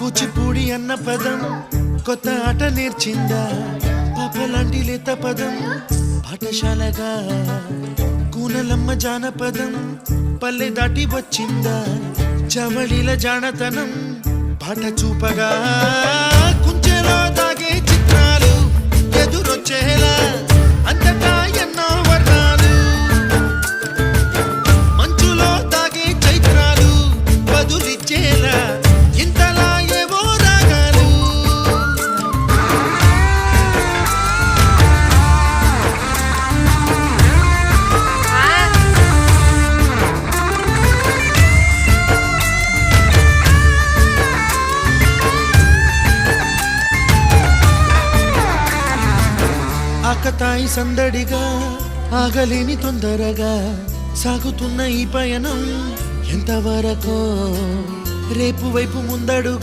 కూచిపూడి అన్న పదం కొత్త ఆట నేర్చిందా పాపలాంటి లేత పదం పాఠశాలగా కూనలమ్మ జానపదం పల్లె దాటి వచ్చిందా చవళిల జానతనం పాట చూపగా కుంచెలో దాగే చిత్రాలు ఎదురొచ్చేలా అంతటా ఎన్నో వర్ణాలు మంచులో దాగే చైత్రాలు బదులిచ్చేలా ఇంతలా ఏవో రాగాలు ఆకతాయి సందడిగా ఆగలేని తొందరగా సాగుతున్న ఈ పయనం ఎంతవరకో రేపు వైపు ముందడు